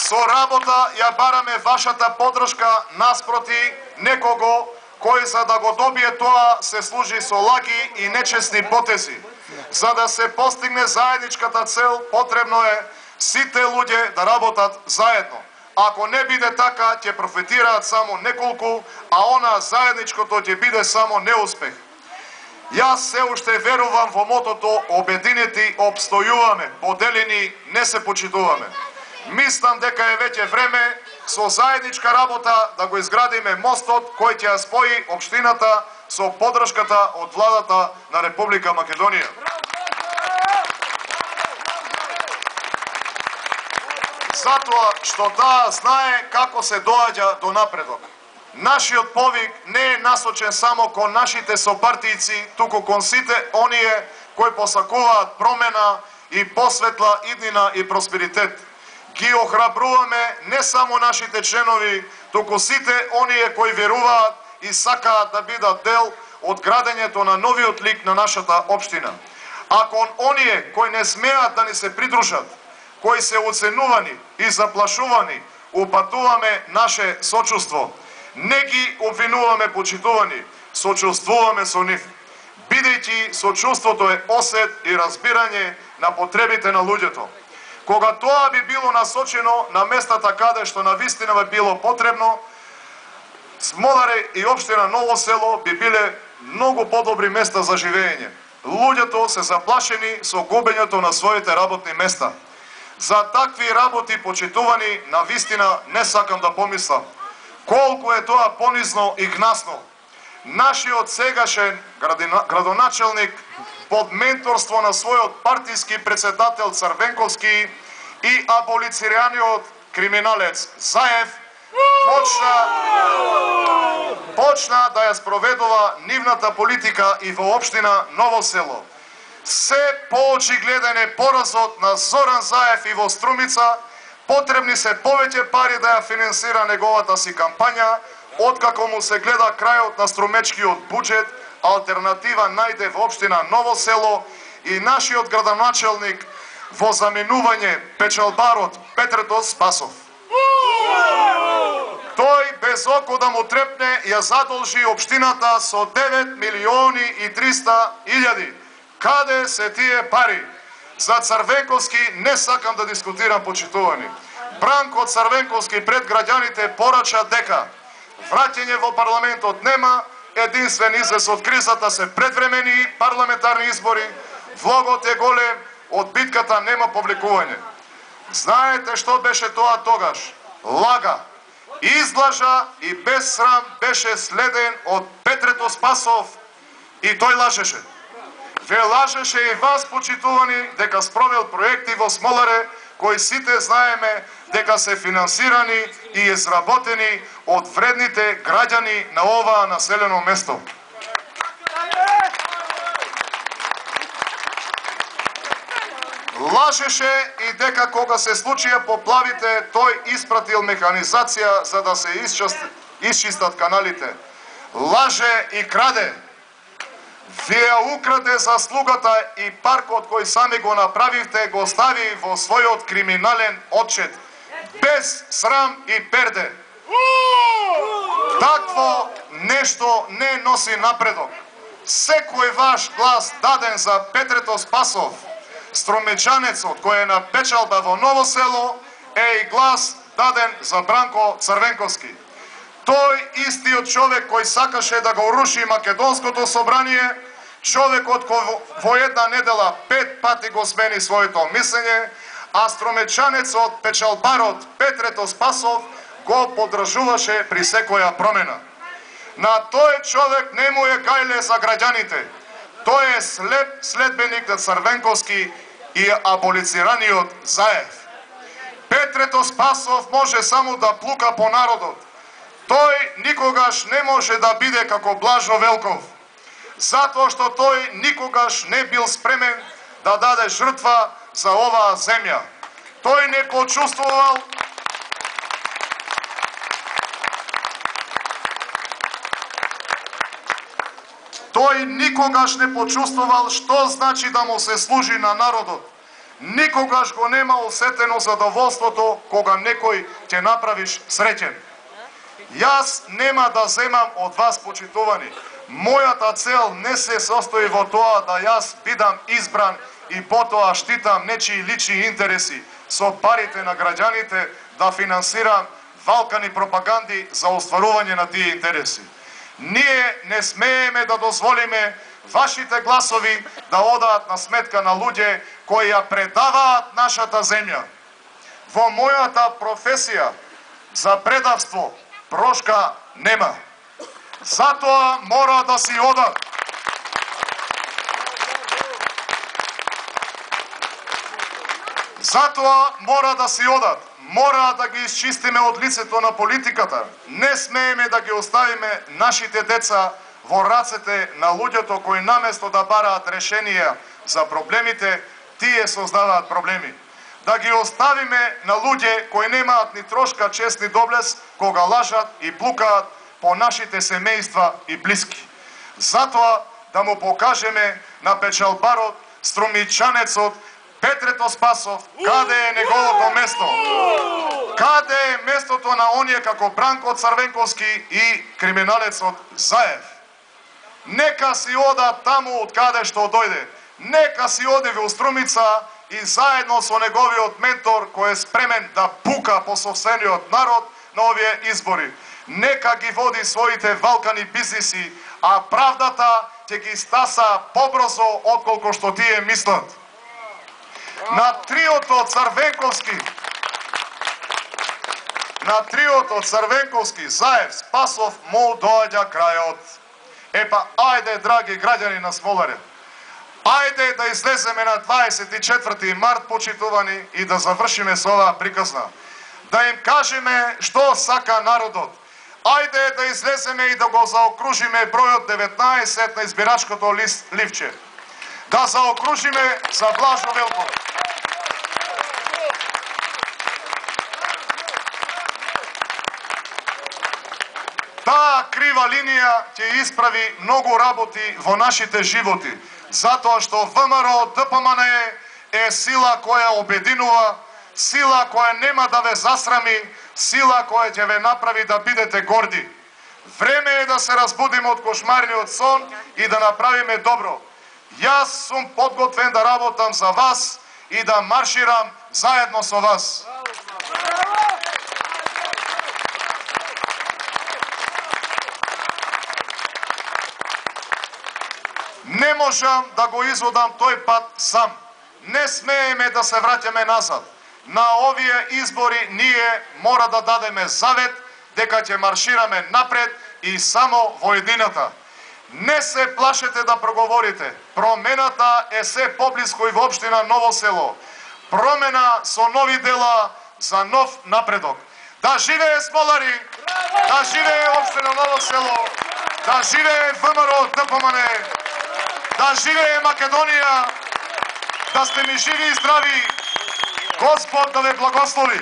Со работа ја бараме вашата поддршка наспроти некого кој за да го добие тоа се служи со лаги и нечесни потези. За да се постигне заедничката цел, потребно е сите луѓе да работат заедно. Ако не биде така, ќе профитираат само неколку, а она заедничкото ќе биде само неуспех. Јас се уште верувам во мотото обединети обстојуваме, поделени не се почитуваме. Мислам дека е веќе време со заедничка работа да го изградиме мостот кој ќе ја спои општината со поддршката од владата на Република Македонија. Затоа што таа знае како се доаѓа до напредок. Нашиот повик не е насочен само кон нашите сопартијци, туку кон сите оние кои посакуваат промена и посветла иднина и просперитет. Ги охрабруваме не само нашите членови, туку сите оние кои веруваат и сакаат да бидат дел од градењето на новиот лик на нашата општина. А кон оние кои не смеат да ни се придружат, кои се оценувани и заплашувани, упатуваме наше сочувство. Не ги обвинуваме почитувани, сочувствуваме со нив. Бидејќи сочувството е осет и разбирање на потребите на луѓето. Кога тоа би било насочено на местата каде што навистина би било потребно, Смоларе и општина Ново село би биле многу подобри места за живење. Луѓето се заплашени со губењето на своите работни места. За такви работи, почитувани, навистина не сакам да помислам. Колку е тоа понизно и гнасно. Нашиот сегашен градоначелник под менторство на својот партиски председател Црвенковски и аболицијаниот криминалец Заев почна да ја спроведува нивната политика и во општина Ново село. Се поочигледен е поразот на Зоран Заев и во Струмица, потребни се повеќе пари да ја финансира неговата си кампања, откако му се гледа крајот на струмечкиот буџет, алтернатива најде во општина Ново село и нашиот градоначелник во заменување печалбарот Петрето Спасов. Тој без око да му трепне ја задолжи општината со 9 милиони и 300 илјади. Каде се тие пари? За Црвенковски не сакам да дискутирам, почитувани. Бранко Црвенковски пред граѓаните порача дека враќање во парламентот нема, единствен излез од кризата се предвремени парламентарни избори, влогот е голем, од битката нема повлекување. Знаете што беше тоа тогаш? Лага. Излажа и без срам беше следен од Петрето Спасов и тој лажеше. Ве лажеше и вас, почитувани, дека спровел проекти во Смоларе, кои сите знаеме дека се финансирани и изработени од вредните граѓани на оваа населено место. Лажеше и дека кога се случија поплавите, тој испратил механизација за да се исчистат каналите. Лаже и краде. Вие украде заслугата и паркот кој сами го направивте, го стави во својот криминален отчет. Без срам и перде. Такво нешто не носи напредок. Секој ваш глас даден за Петрето Спасов, струмечанецот кој е на печалба во Ново село, е и глас даден за Бранко Црвенковски. Тој истиот човек кој сакаше да го руши Македонското собрание, човекот кој во една недела 5 пати го смени своето мислење, а струмечанецот, печалбарот Петрето Спасов го поддржуваше при секоја промена. На тој човек не му е гајле за граѓаните. Тој е слеп следбеник на Црвенковски и аболицираниот Заев. Петрето Спасов може само да плука по народот. Тој никогаш не може да биде како Блажо Велков, затоа што тој никогаш не бил спремен да даде жртва за оваа земја. Тој не почувствувал Тој никогаш не почувствувал што значи да му се служи на народот. Никогаш го нема осетено задоволството кога некој ќе направиш среќен. Јас нема да земам од вас, почитувани. Мојата цел не се состои во тоа да јас бидам избран и потоа штитам нечии лични интереси со парите на граѓаните да финансирам валкани пропаганди за остварување на тие интереси. Ние не смееме да дозволиме вашите гласови да одаат на сметка на луѓе кои ја предаваат нашата земја. Во мојата професија за предавство прошка нема. Затоа мора да си одат. Затоа мора да си одат. Мора да ги исчистиме од лицето на политиката. Не смееме да ги оставиме нашите деца во рацете на луѓето кои наместо да бараат решенија за проблемите, тие создаваат проблеми. Да ги оставиме на луѓе кои немаат ни трошка чест ни доблес, кога лажат и плукаат по нашите семејства и блиски. Затоа да му покажеме на печалбарот, струмичанецот, Петрето Спасов, каде е неговото место? Каде е местото на оние како Бранко Црвенковски и криминалецот Заев? Нека си ода таму од каде што дојде. Нека си оди во Струмица и заедно со неговиот ментор кој е спремен да пука по собствениот народ на овие избори. Нека ги води своите валкани бизниси, а правдата ќе ги стаса побрзо отколку што тие мислат. На триото Црвенковски, Заев, Спасов му доаѓа крајот. Епа, ајде, драги граѓани на Смоларе, ајде да излеземе на 24 март, почитувани, и да завршиме со оваа приказна. Да им кажеме што сака народот. Ајде да излеземе и да го заокружиме бројот 19 на избирачкото ливче. Да заокружиме за Блажо Велков. Таа крива линија ќе исправи многу работи во нашите животи, затоа што ВМРО ДПМН е сила која обединува, сила која нема да ве засрами, сила која ќе ве направи да бидете горди. Време е да се разбудиме од кошмарниот сон и да направиме добро. Јас сум подготвен да работам за вас и да марширам заедно со вас. Не можам да го изводам тој пат сам. Не смееме да се враќаме назад. На овие избори ние мора да дадеме завет дека ќе маршираме напред и само во едината. Не се плашете да проговорите. Промената е се поблиско и во општина Ново село. Промена со нови дела за нов напредок. Да живее Смолари, да живее општина Ново село, да живее ВМРО ДПМН, да живее Македонија, да сте ми живи и здрави. Господ да ве благослови.